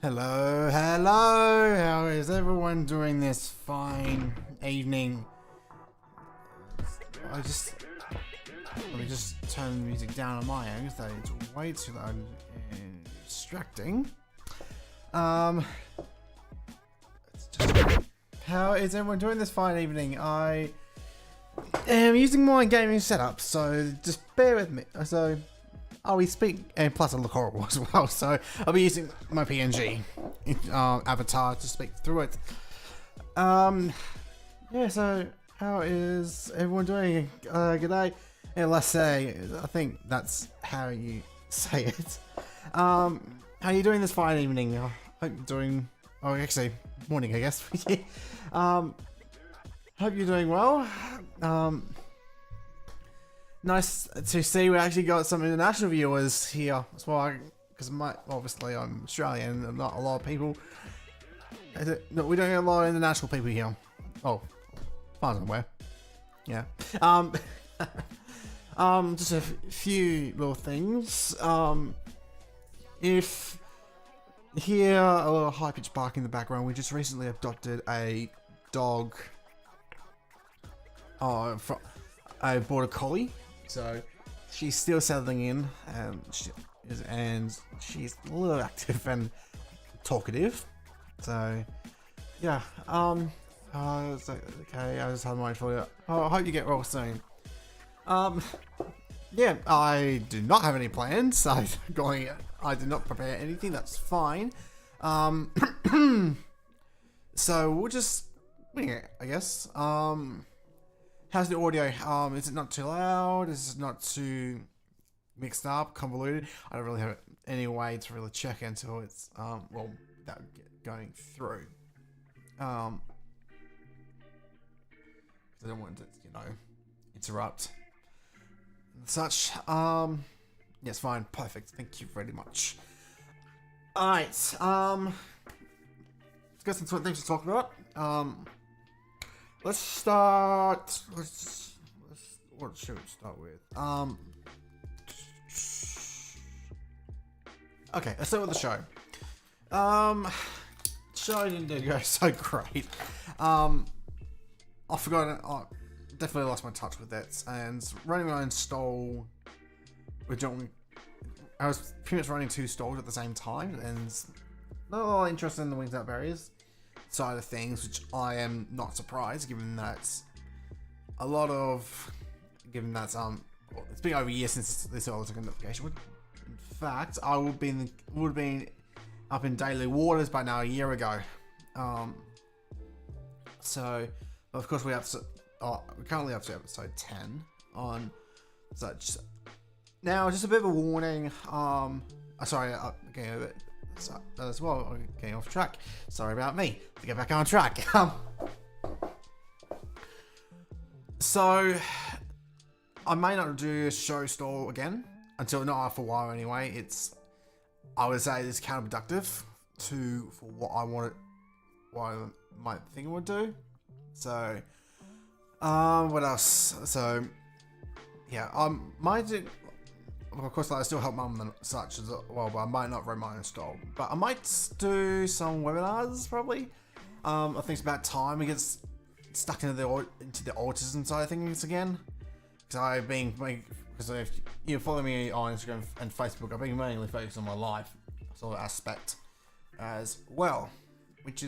Hello, hello. How is everyone doing this fine evening? Let me just turn the music down on my end. That it's way too loud and distracting. How is everyone doing this fine evening? I am using my gaming setup, so just bear with me. So I'll be speaking, and plus it'll look horrible as well, so I'll be using my PNG avatar to speak through it. Yeah, so how is everyone doing? G'day. And let's say, I think that's how you say it. How are you doing this fine evening? I hope you're doing, oh actually, morning I guess. Hope you're doing well. Nice to see we actually got some international viewers here as well, because obviously I'm Australian and not a lot of people. No, we don't get a lot of international people here. Oh, as far as I'm aware. Yeah. Just a few little things. If hear a little high-pitched bark in the background, we just recently adopted a dog. From a border collie. So she's still settling in, and she's a little active and talkative. So yeah, it's okay. I just had my for I hope you get well soon. Yeah, I do not have any plans. I did not prepare anything. That's fine. So we'll just wing it, I guess. How's the audio? Is it not too loud? Is it not too mixed up, convoluted? I don't really have any way to really check until it's, well, that going through. I don't want to, interrupt and such. Yes, fine, perfect. Thank you very much. Alright, let's get some things to talk about. Let's start. What should we start with? Okay, let's start with the show. Show didn't go so great. I forgot. I definitely lost my touch with it, and running my own stall. I was pretty much running two stalls at the same time, and not a lot of interest in the wings out barriers side of things, which I am not surprised, given that it's been over a year since this all took a notification. In fact, I would have been up in daily waters by now a year ago. So of course we're currently up to episode 10 on such. Now, just a bit of a warning. Sorry, okay. So, as well, getting off track. Sorry about me. To get back on track. So, I may not do a show stall again until not for a while anyway. I would say it's counterproductive for what I might think it would do. So, what else? So, yeah, might do. Of course, I still help mum and such as well, but I might not run my own stall. But I might do some webinars, probably. I think it's about time we get stuck into the autism side of things again. Because if you follow me on Instagram and Facebook, I've been mainly focused on my life sort of aspect as well, which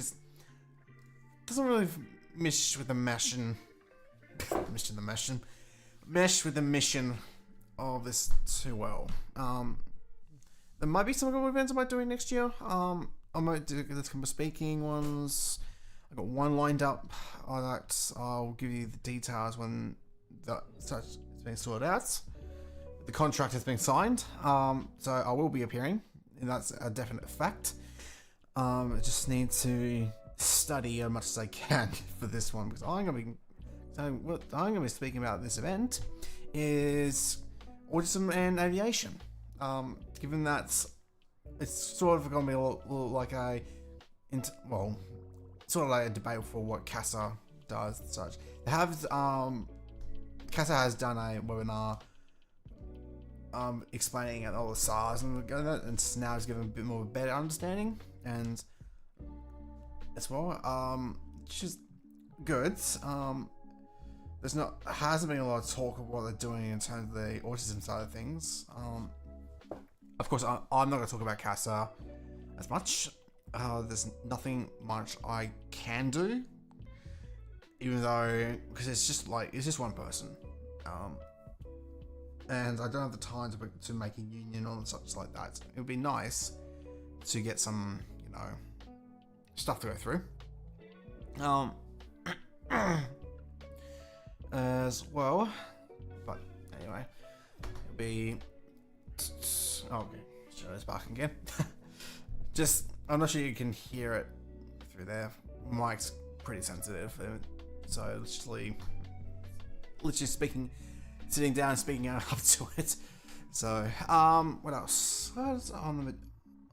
doesn't really mesh with the mission of this too well. There might be some good events I might do next year. I might do this kind of speaking ones. I got one lined up. I'll give you the details when such is being sorted out. The contract has been signed, so I will be appearing, and that's a definite fact. I just need to study as much as I can for this one, because what I'm gonna be speaking about at this event is autism and aviation. Given that it's sort of gonna be a little like sort of like a debate for what CASA does and such. They have CASA has done a webinar explaining all the SARS and now it's given a bit more of a better understanding, and as well, which is good. Hasn't been a lot of talk of what they're doing in terms of the autism side of things. Of course, I'm not going to talk about CASA as much. There's nothing much I can do, even though, because it's just one person, and I don't have the time to make a union or such like that. It would be nice to get some, stuff to go through. As well, but anyway, it'll be. Okay, show this back again. I'm not sure you can hear it through there. Mic's pretty sensitive, so literally sitting down and speaking up to it. So, what else? What's on the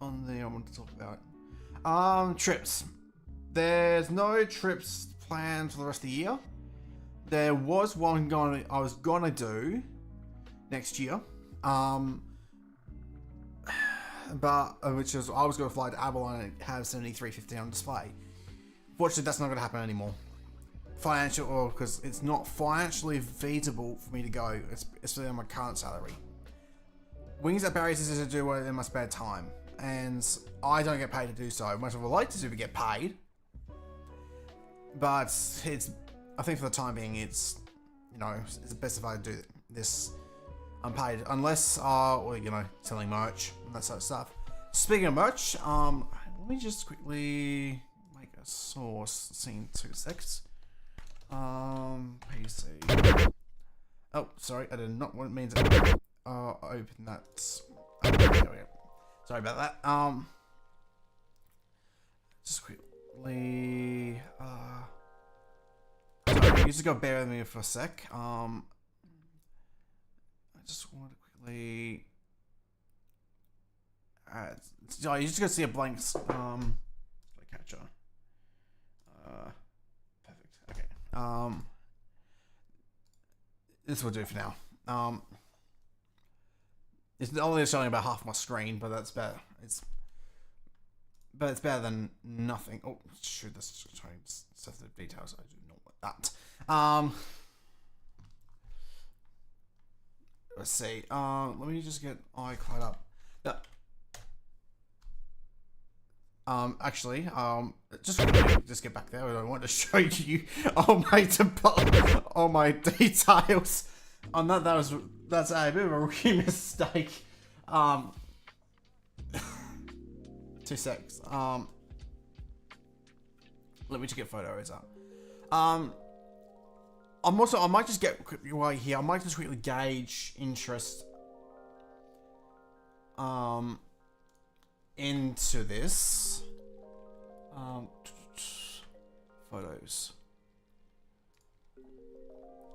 I want to talk about? Trips. There's no trips planned for the rest of the year. There was one I was gonna do next year, but which is I was gonna fly to Avalon and have 7350 on display. Fortunately, that's not gonna happen anymore. Because it's not financially feasible for me to go, especially on my current salary. Wings at Barry's is to do it in my spare time, and I don't get paid to do so. Much of I would like to do, but get paid. But I think for the time being, it's best if I do this unpaid, unless selling merch and that sort of stuff. Speaking of merch, let me just quickly make a source scene 2 seconds. PC. Oh, sorry, I did not want mean to open that. There we go. Sorry about that. Just quickly. Sorry, you just gotta bear with me for a sec. I just want to quickly. You just gotta see a blank catcher. Perfect. Okay. This will do for now. It's only showing about half my screen, but that's better. It's better than nothing. Oh shoot! That's trying sensitive details. I do not want that. Let's see. Let me just get iCloud up. Actually, just get back there. I want to show you all my details. On that's a bit of a rookie mistake. 2 secs. Let me just get photos up. I might just get while here. I might just quickly gauge interest. Into this. Photos.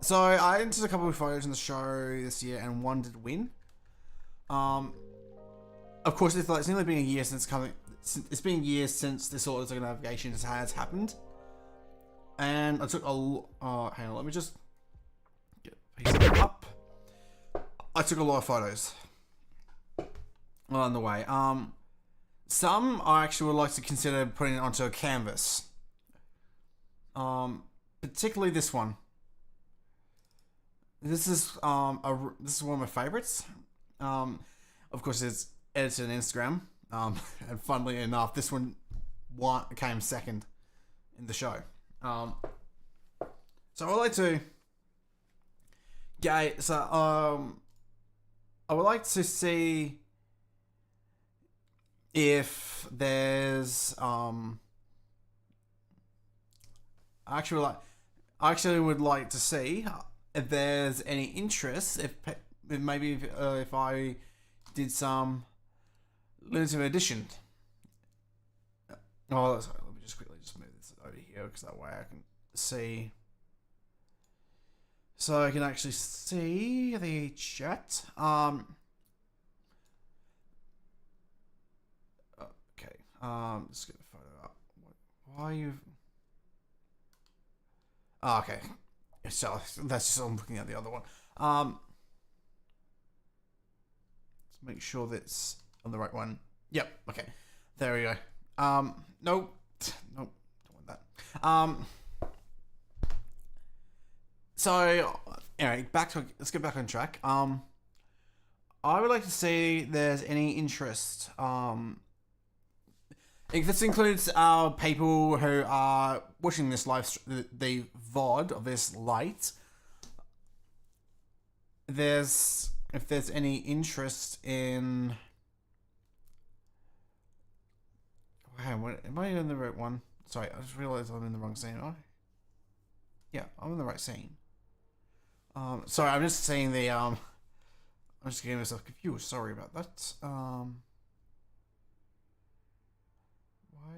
So I entered a couple of photos in the show this year, and one did win. Of course, it's only been a year since coming. It's been years since this sort of navigation has happened, and I took a. Hang on, let me just get PC up. I took a lot of photos along the way. Some I actually would like to consider putting it onto a canvas. Particularly this one. This is this is one of my favorites. Of course, it's edited on Instagram. And funnily enough, this one came second in the show. So I would like to I would like to see if there's I actually would like to see if there's any interest if I did some limited edition. Oh, sorry, let me just quickly move this here because that way I can see. So I can actually see the chat. Okay. Let's get the photo up. Why are you? Oh, okay. So that's just I'm looking at the other one. Let's make sure that's on the right one. Yep. Okay. There we go. Nope. Nope. Don't want that. So anyway, let's get back on track. I would like to see if there's any interest. If this includes people who are watching this the VOD of this late. If there's any interest in. Wow, am I in the right one? Sorry, I just realized I'm in the wrong scene. Yeah, I'm in the right scene. Sorry, I'm just seeing the I'm just getting myself confused. Sorry about that. Why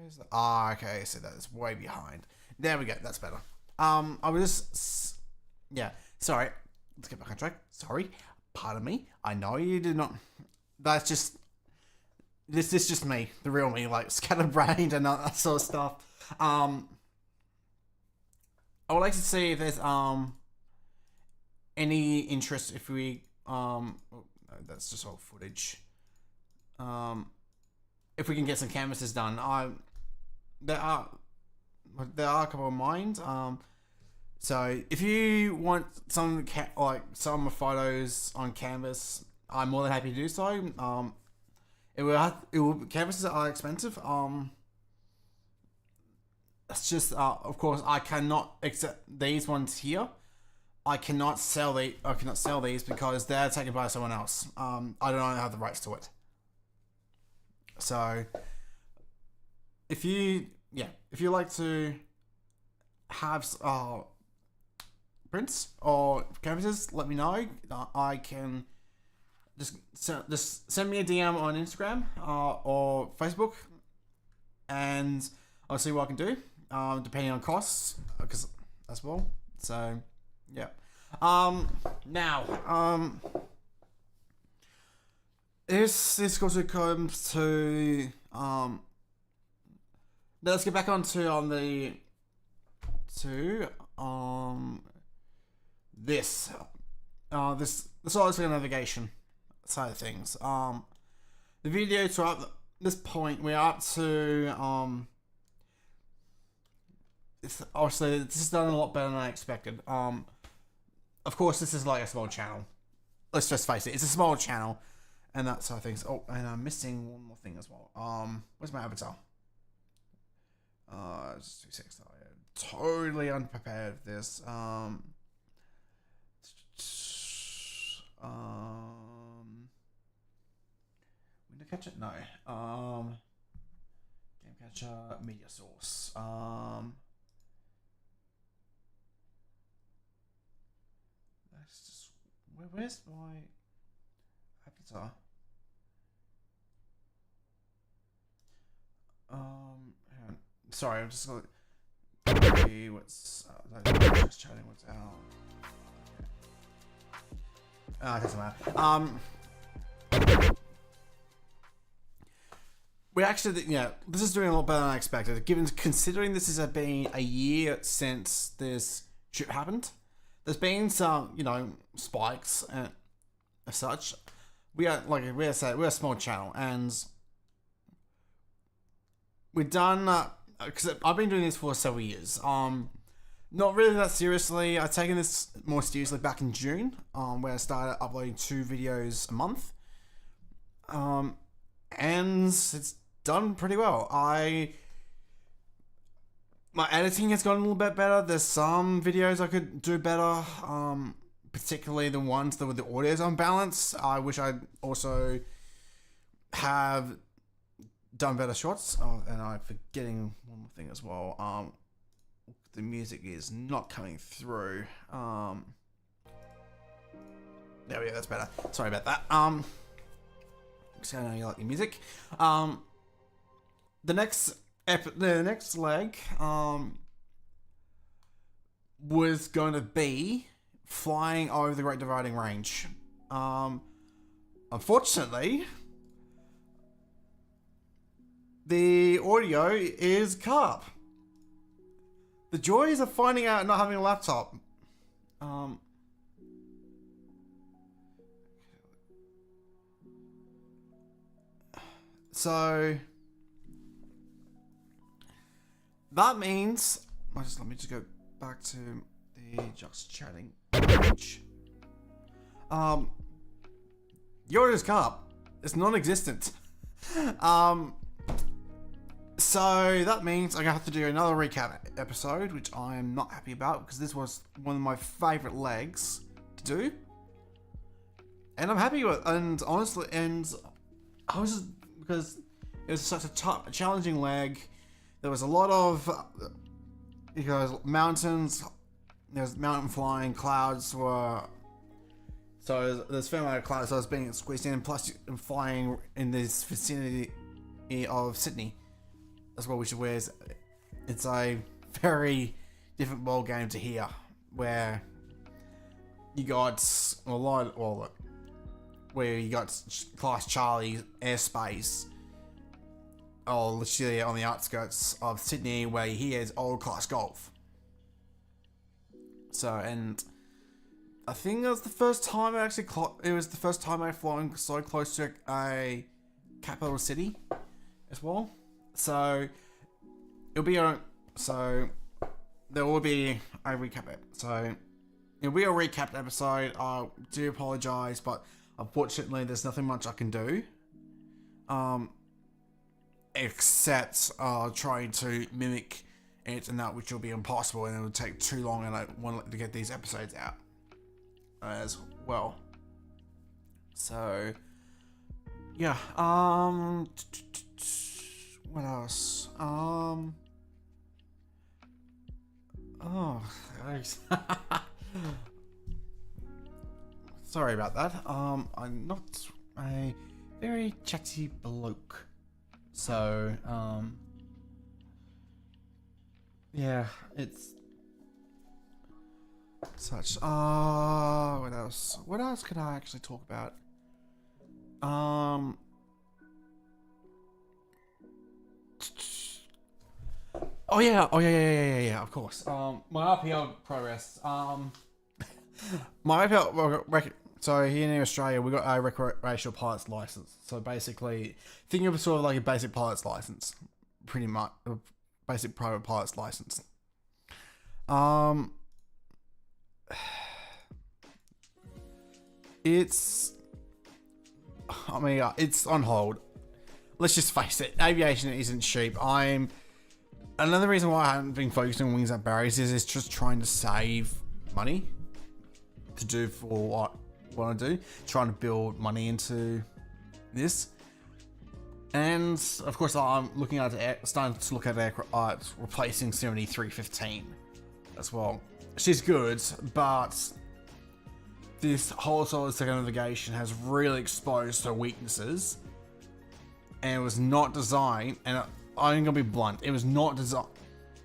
is that? Okay, so that is way behind. There we go. That's better. I was just yeah. Sorry. Let's get back on track. Sorry. Pardon me. I know you did not. That's just. This is just me, the real me, like scatterbrained and that sort of stuff. I would like to see if there's any interest if we that's just all footage. If we can get some canvases done, there are a couple of mine. So if you want some some photos on canvas, I'm more than happy to do so. Canvases are expensive. It's just of course I cannot accept these ones here. I cannot sell these because they're taken by someone else. I don't have the rights to it. So if you like to have prints or canvases, let me know. I can just send me a DM on Instagram or Facebook, and I'll see what I can do, depending on costs, because as well. So yeah. Now this also comes to let's get back onto this navigation side of things. The video to up this point, we're up to obviously this is done a lot better than I expected. Of course, this is like a small channel. Let's just face it, it's a small channel, and that side of things. Oh, and I'm missing one more thing as well. Where's my avatar? Just 2 seconds. I am totally unprepared for this. Window catcher? No. Game catcher, media source. That's just where's my avatar? Hang on. Sorry, I'm just gonna see what's just chatting what's out. It doesn't matter. We actually, this is doing a lot better than I expected. Considering this has been a year since this trip happened, there's been some, spikes and as such. We're a small channel, and we've done because I've been doing this for several years. Not really that seriously. I've taken this more seriously back in June, where I started uploading 2 videos a month. And it's done pretty well. My editing has gotten a little bit better. There's some videos I could do better, particularly the ones that with the audio's unbalanced. I wish I'd also have done better shots. Oh, and I'm forgetting one more thing as well. The music is not coming through. There we go, that's better. Sorry about that. So I know you like the music. The next leg, was going to be flying over the Great Dividing Range. Unfortunately, the audio is carp. The joys of finding out not having a laptop. So that means let me just go back to the just chatting page. Yoda's carp. It's non-existent. So that means I'm gonna have to do another recap episode, which I am not happy about because this was one of my favorite legs to do, and I'm happy with. And honestly, I was just, because it was such a tough, challenging leg. There was a lot of mountains. There's mountain flying. Clouds were. So there's a fair amount of clouds. So I was being squeezed in, plus I'm flying in this vicinity of Sydney as well, which is it's a very different ball game to here, where you got a lot, where you got Class Charlie airspace, or literally on the outskirts of Sydney, where here is old class golf. So, and I think it was the first time I actually flown so close to a capital city as well. So there will be a recap. So it'll be a recap episode. I do apologize, but unfortunately, there's nothing much I can do, except trying to mimic it, and that which will be impossible, and it will take too long, and I want to get these episodes out as well. So yeah, what else? Oh, sorry about that. I'm not a very chatty bloke, so yeah, it's such. What else? What else could I actually talk about? Oh yeah, of course. My RPL progress. My RPL. So here in Australia, we got a recreational pilot's license. So basically, think of it sort of like a basic pilot's license, pretty much a basic private pilot's license. It's on hold. Let's just face it, aviation isn't cheap. Another reason why I haven't been focusing on wings at barriers is just trying to save money to do for what I do, trying to build money into this. And of course, I'm looking at starting to look at replacing 7315 as well. She's good, but this whole solid second navigation has really exposed her weaknesses, and it was not designed. And I'm gonna be blunt, it was not designed.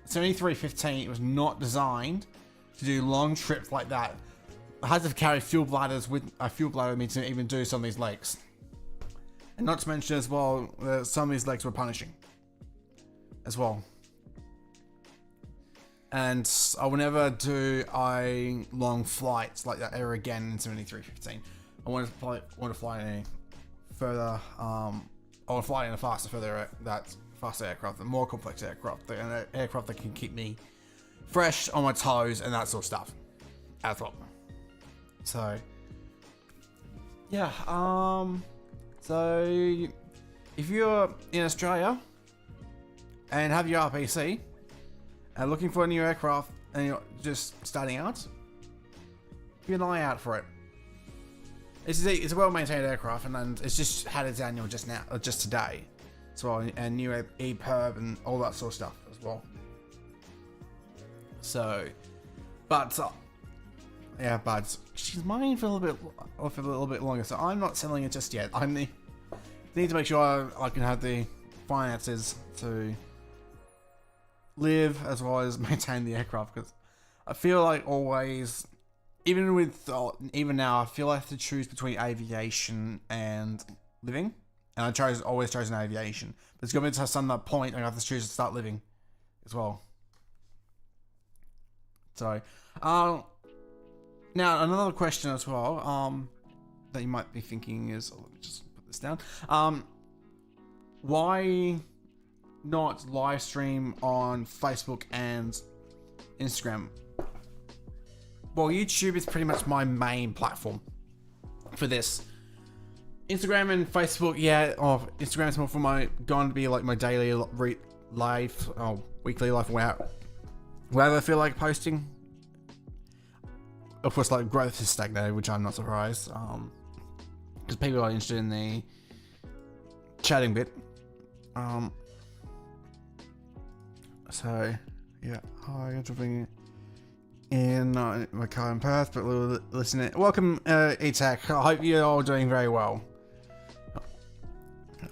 7315, it was not designed to do long trips like that. I had to carry fuel bladders with a fuel bladder with me to even do some of these legs. And not to mention as well, some of these legs were punishing as well. And I will never do a long flight like that ever again in 7315. I want to fly in a further. I want to fly in a faster aircraft, a more complex aircraft, an aircraft that can keep me fresh on my toes and that sort of stuff as well. So yeah, so if you're in Australia and have your RPC and looking for a new aircraft and you're just starting out, keep an eye out for it. It's a well-maintained aircraft, and it's just had its annual just today, so and new EPIRB and all that sort of stuff as well. So, but she's mine for a little bit longer, so I'm not selling it just yet. I need to make sure I can have the finances to live as well as maintain the aircraft, because I feel like always, even with even now, I feel I have to choose between aviation and living, and always chosen aviation. But it's going to be to some point I have to choose to start living as well. So, now another question as well, that you might be thinking is, let me just put this down. Why not live stream on Facebook and Instagram? Well, YouTube is pretty much my main platform for this. Instagram and Facebook, Instagram is more for going to be like my daily life, weekly life, wherever I feel like posting. Of course, like growth is stagnated, which I'm not surprised, because people are interested in the chatting bit. So yeah, hi, I'm jumping in my car in Perth, but listening. Welcome, E-Tech. I hope you're all doing very well.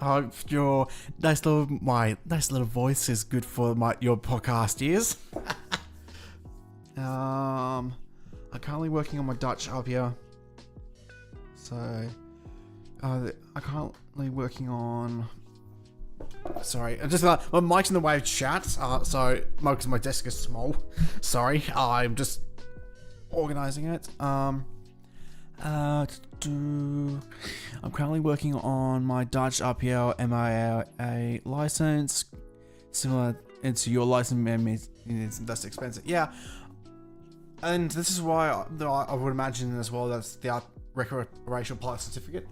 I hope your my nice little voice is good for your podcast ears. I'm currently working on my Dutch up here, so I'm currently working on. Sorry, I'm just my mic's in the way of chat. So because my desk is small. Sorry, I'm just organizing it. I'm currently working on my Dutch RPL MIA license. Similar to your license, that's expensive. Yeah, and this is why I would imagine as well that the recreational pilot certificate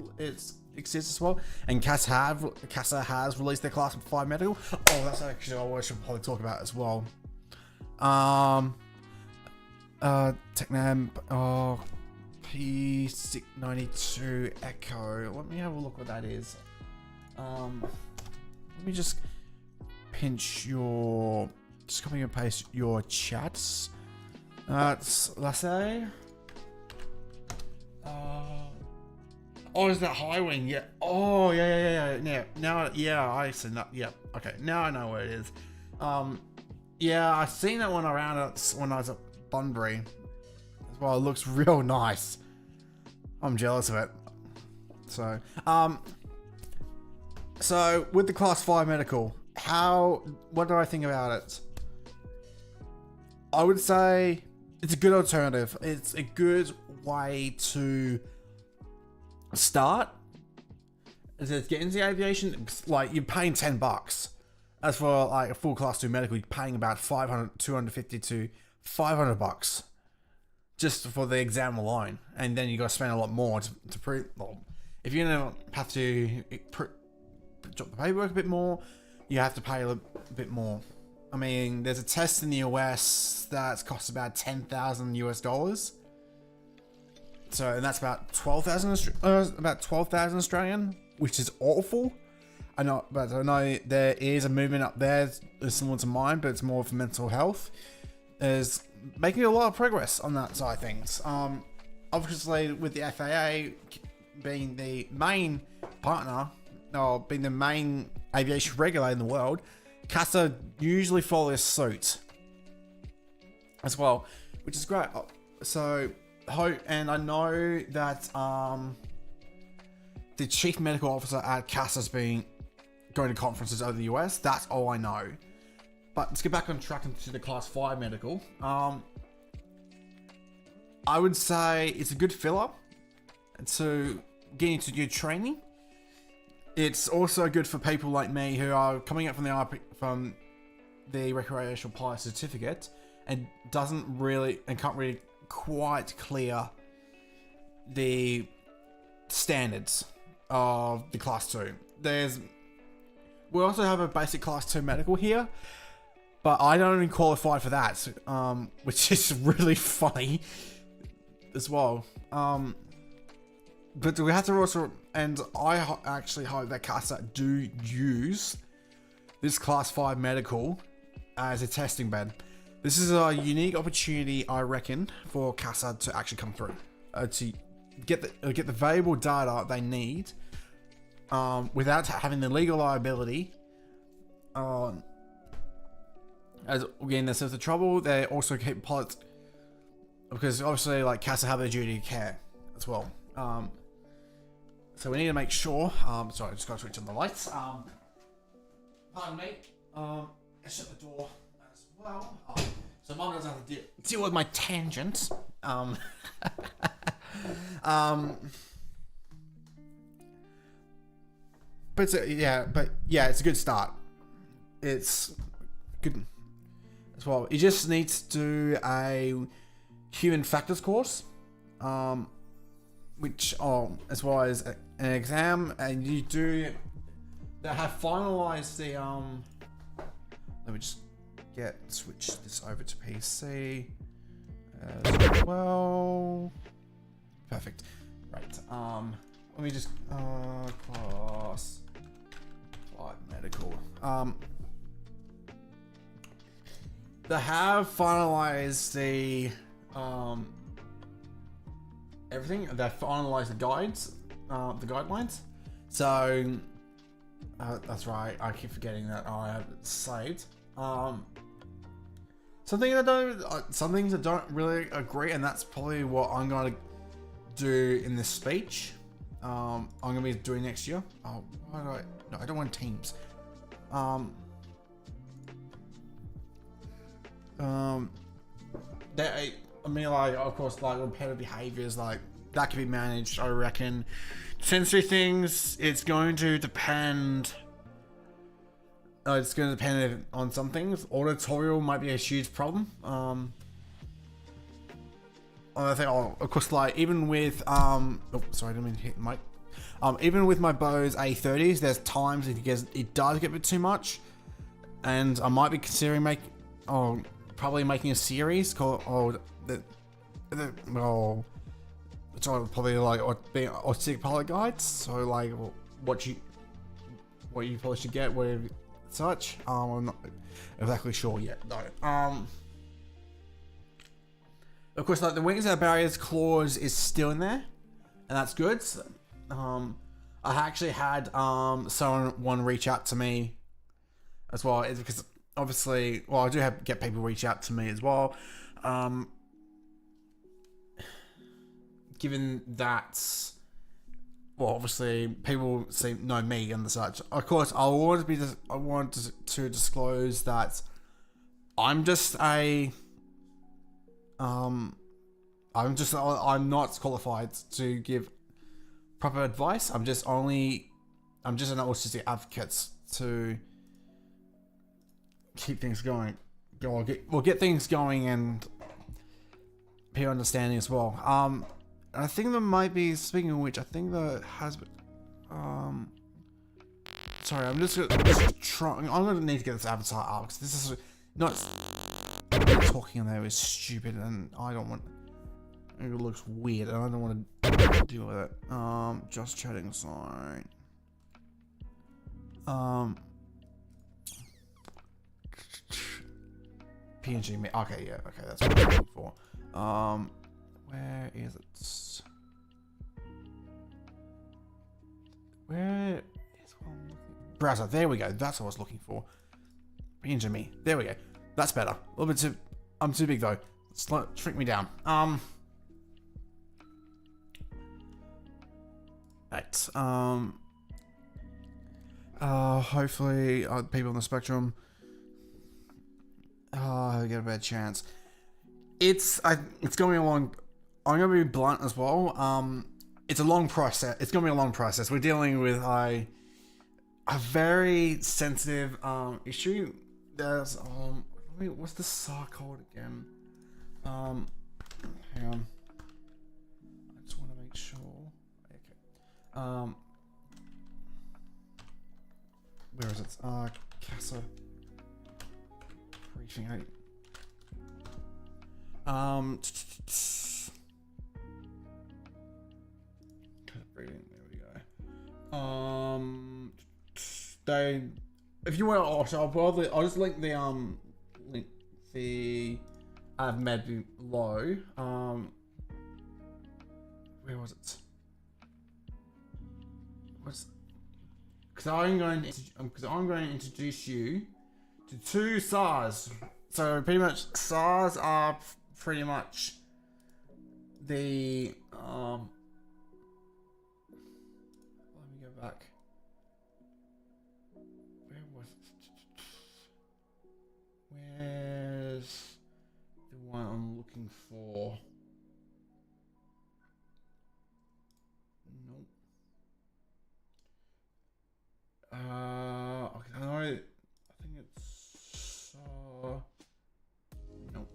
exists as well. And CASA has released their Class 5 medical. Oh, that's actually what I should probably talk about as well. Technam, P692 Echo. Let me have a look what that is. Let me just just copy and paste your chats. Let's say. Oh, is that high wing? Yeah. Oh, yeah. Now, I see that. Yeah. Okay. Now I know where it is. Yeah, I seen that one around when I was at Bunbury. Well, it looks real nice. I'm jealous of it. So with the Class 5 medical, what do I think about it? I would say it's a good alternative. It's a good way to start. To get into aviation, like you're paying $10. As for like a full Class 2 medical, you're paying about $250 to $500 just for the exam alone, and then you got to spend a lot more to prove. Well, if you're gonna have to drop the paperwork a bit more, you have to pay a bit more. I mean, there's a test in the US that costs about $10,000 US. So, and that's about 12,000 Australian, which is awful. I know there is a movement up there similar to mine, but it's more for mental health. Is making a lot of progress on that side of things. Obviously, with the FAA being the main partner, or being the main aviation regulator in the world, CASA usually follows suit as well, which is great. So, and I know that the chief medical officer at CASA's been going to conferences over the US. That's all I know. But let's get back on track into the Class 5 medical. I would say it's a good filler to get into your training. It's also good for people like me who are coming up from the recreational pilot certificate and can't really quite clear the standards of the Class 2. We also have a basic Class 2 medical here, but I don't even qualify for that, which is really funny as well. But we have to also, and I actually hope that CASA do use this Class 5 medical as a testing bed. This is a unique opportunity, I reckon, for CASA to actually come through, to get the valuable data they need, without having the legal liability. As again, there's the trouble. They also keep pilots because obviously like cats have their duty of care as well. So we need to make sure. Sorry, I just got to switch on the lights. Pardon me. Shut the door as well. So Mum doesn't have to deal with my tangents. But it's a good start. It's good as well. You just need to do a human factors course, which as well as an exam, and they have finalized the let me just switch this over to PC as well. Perfect. Right. Let me just class applied medical. They have finalized the everything. They've finalized the guidelines. So that's right. I keep forgetting that I have it saved. Some things I don't really agree, and that's probably what I'm going to do in this speech. I'm going to be doing next year. Oh, why do I? No, I don't want teams. Like, of course, like repetitive behaviors, like that can be managed. I reckon. Sensory things, it's going to depend. It's going to depend on some things. Auditorial might be a huge problem. I think, of course, like even with sorry, I didn't mean to hit the mic. Even with my Bose A30s, there's times it does get a bit too much, and I might be considering probably making a series called which I would probably like being autistic pilot guides. So like what you probably should get, whatever such. I'm not exactly sure yet though. Of course, like the wings and barriers clause is still in there, and that's good. I actually had someone reach out to me as well. It's because obviously, well, I do get people reach out to me as well. Given that, well, obviously people know me and such. Of course, I want to disclose that I'm not qualified to give proper advice. I'm just an autistic advocate to keep things going. Get things going and people understanding as well. I think there might be, speaking of which, I think there has been, sorry, I'm just trying, I'm going to need to get this avatar out, because this is not, talking in there is stupid, and I don't want, it looks weird, and I don't want to deal with it. Just chatting, sorry. PNG, okay, yeah, okay, that's what I'm looking for. Where is it? Where is one? Browser, there we go. That's what I was looking for. PNG me. There we go. That's better. A little bit too. I'm too big though. Shrink me down. Right. Hopefully, people on the spectrum get a better chance. It's going along. I'm gonna be blunt as well. It's a long process. It's gonna be a long process. We're dealing with a very sensitive issue. There's what's the SAR code again? Hang on. I just want to make sure. Okay. Where is it? CASA briefing. There we go. If you want, I'll just link the med below. Where was it? Because I'm going to introduce you to 2 SARs. So pretty much SARs are pretty much the let me go back. Where was it? Where's the one I'm looking for? Nope. Okay, I think it's nope.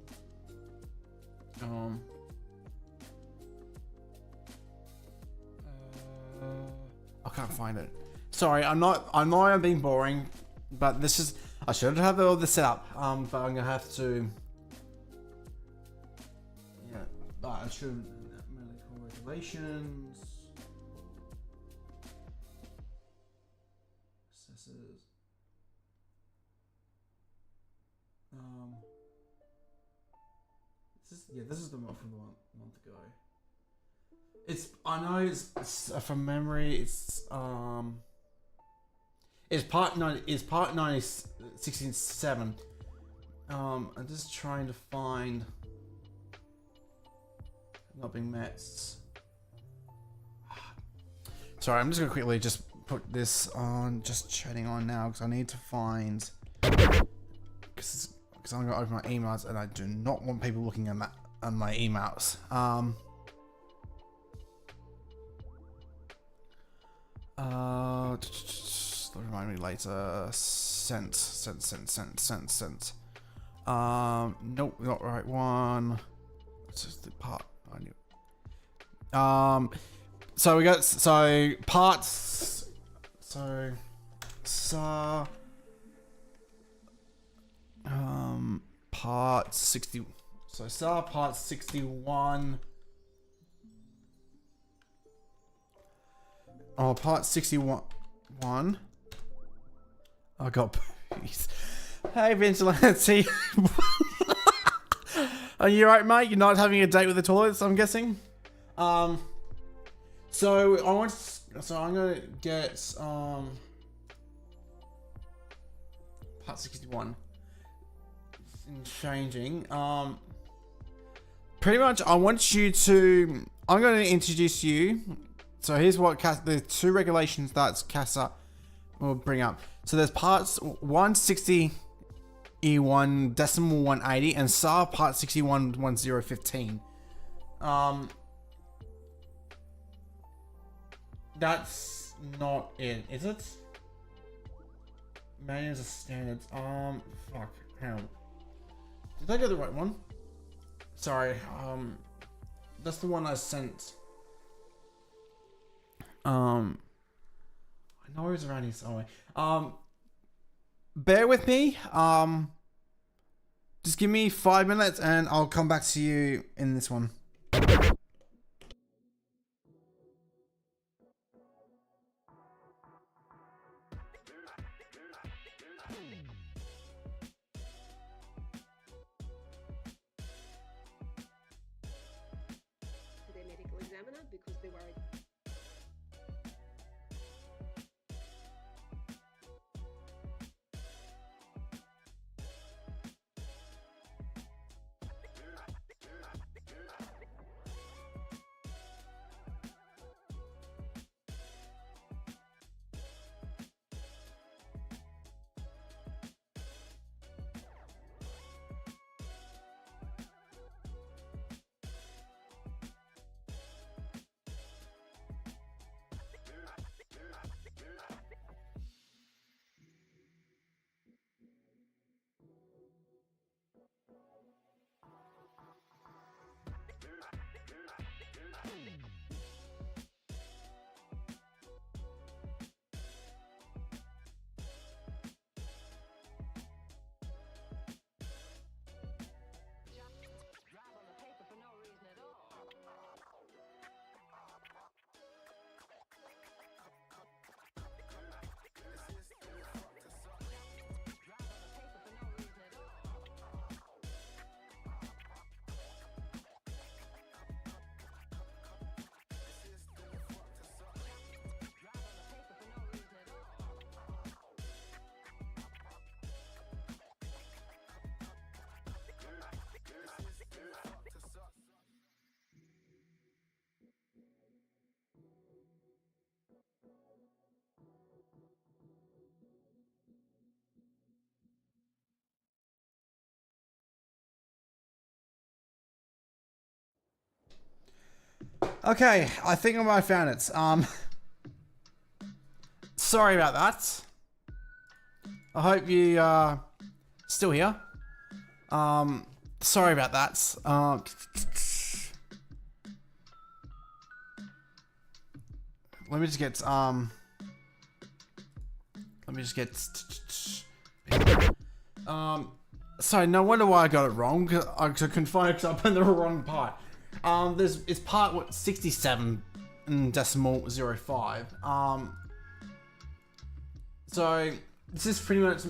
I can't find it. Sorry, I'm being boring, but this is, I should have all this set up. But I'm gonna have to, yeah, I should, medical regulations, assessors, this is the one from the month ago. I know it's from memory. It's part 67. I'm just trying to find. Not being met. Sorry, I'm just gonna quickly just put this on, just chatting on now because I need to find. Because I'm gonna open my emails and I do not want people looking at my emails. Remind me later. Sent. Nope, not right one. It's just the part I knew. So we got parts. Part 60. So SAR part 61. Oh, part 61. I got boobies. Hey, Vigilante. Are you right, mate? You're not having a date with the toilets, I'm guessing? So I'm gonna get part 61. Changing. Pretty much I'm going to introduce you. So here's what the two regulations that CASA will bring up. So there's parts 160 E1 decimal 180 and SAR part 61 1015. That's not it, is it? Manuals of standards. Fuck. Hang on. Did I get the right one? Sorry. That's the one I sent. I know it was around here somewhere. Bear with me. Just give me 5 minutes and I'll come back to you in this one. Their medical examiner because they're worried. Okay, I think I might have found it. Sorry about that. I hope you still here. Sorry about that. Let me just get sorry, no wonder why I got it wrong. Cause I couldn't find it because I put in the wrong part. It's part 67.05. So this is pretty much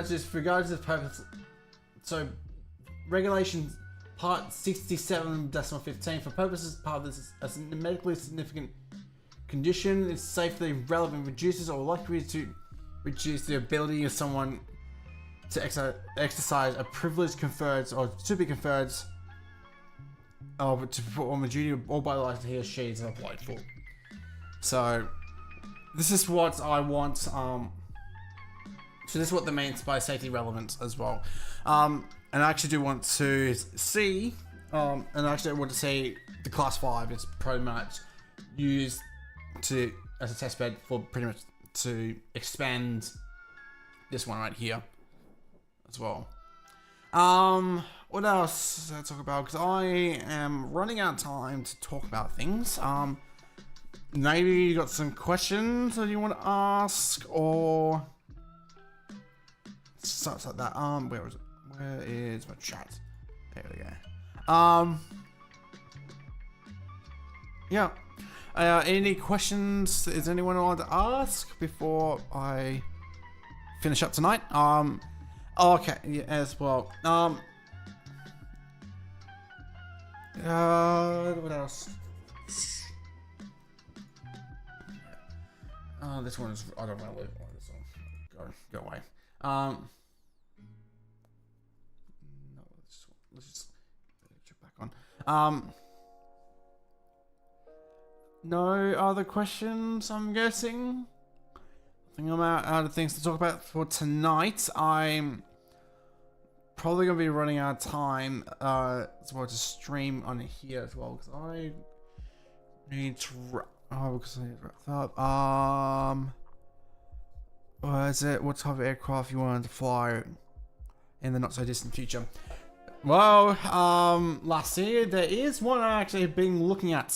just for regards to the purpose. So regulations part 67.15 for purposes part of this as a medically significant condition. It's safely relevant, reduces or likely to reduce the ability of someone to exercise a privilege conferred or to be conferred to perform a duty or by license he or she is applied for. So this is what I want. So this is what they means by safety relevant as well. And I actually do want to see, and I actually want to see the class 5 is pretty much used as a test bed for pretty much to expand this one right here as well. What else to talk about? Because I am running out of time to talk about things. Maybe you got some questions that you want to ask, or stuff like that. Where is it? Where is my chat? There we go. Yeah. Any questions? Is anyone want to ask before I finish up tonight? Okay. Yeah, as well. What else? This one is. I don't know where this one. Go away. No, let's just check back on. No other questions, I'm guessing. I think I'm out of things to talk about for tonight. I'm probably gonna be running out of time as well to stream on here as well, because I need to wrap up. What is it? What type of aircraft you wanted to fly in the not so distant future? Well, last year there is one I actually have been looking at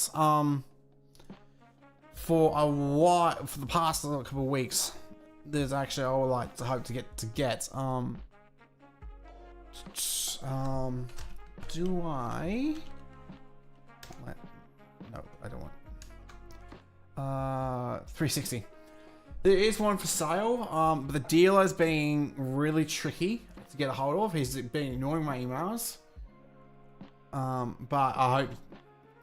for a while, for the past couple of weeks. There's actually I would like to hope to get do I? No, I don't want. 360. There is one for sale, but the dealer's being really tricky to get a hold of. He's been ignoring my emails. But I hope,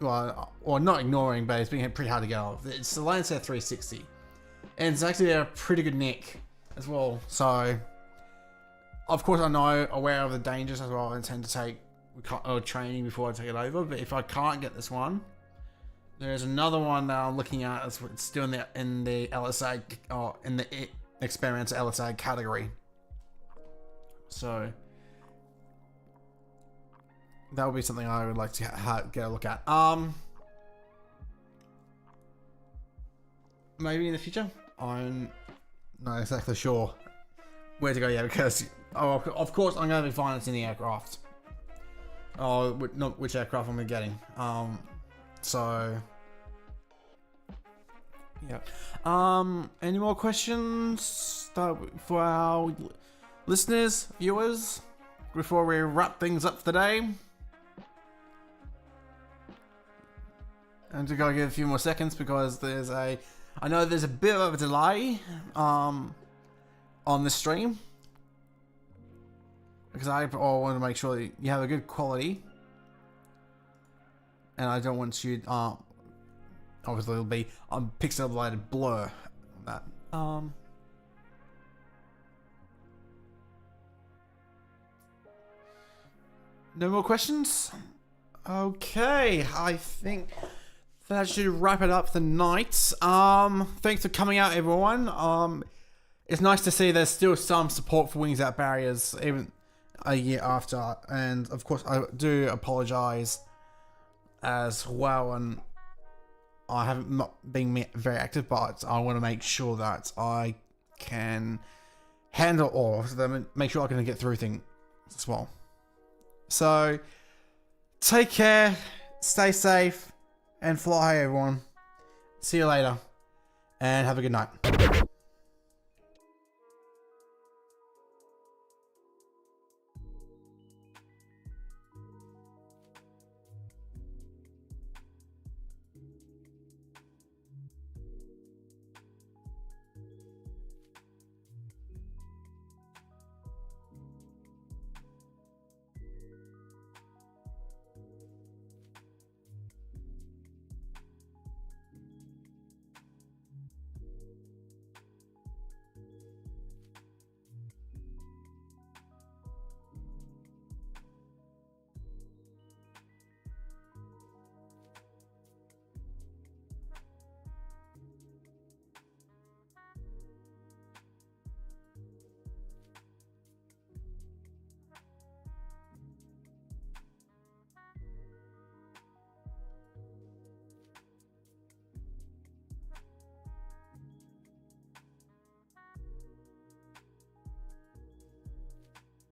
well, or not ignoring, but it's been pretty hard to get hold of. It's the Lancer 360. And it's actually a pretty good nick as well. So, of course, I know, aware of the dangers as well. I intend to take training before I take it over. But if I can't get this one, there's another one that I'm looking at. It's still in the LSA or in the experience LSA category. So that would be something I would like to get a look at. Maybe in the future. I'm not exactly sure where to go yet, because of course I'm going to be financing the aircraft. Oh, not which aircraft I'm getting. So yeah. Any more questions for our listeners, viewers, before we wrap things up for the day? And to go give a few more seconds, because I know there's a bit of a delay on the stream, because I want to make sure that you have a good quality, and I don't want you obviously it'll be pixelated blur on that. No more questions? Okay, I think that should wrap it up for the night. Thanks for coming out, everyone. It's nice to see there's still some support for Wings Out Barriers even a year after, and of course I do apologize as well, and I haven't not been very active, but I want to make sure that I can handle all of them, make sure I can get through things as well. So, take care, stay safe, and fly high, everyone. See you later, and have a good night.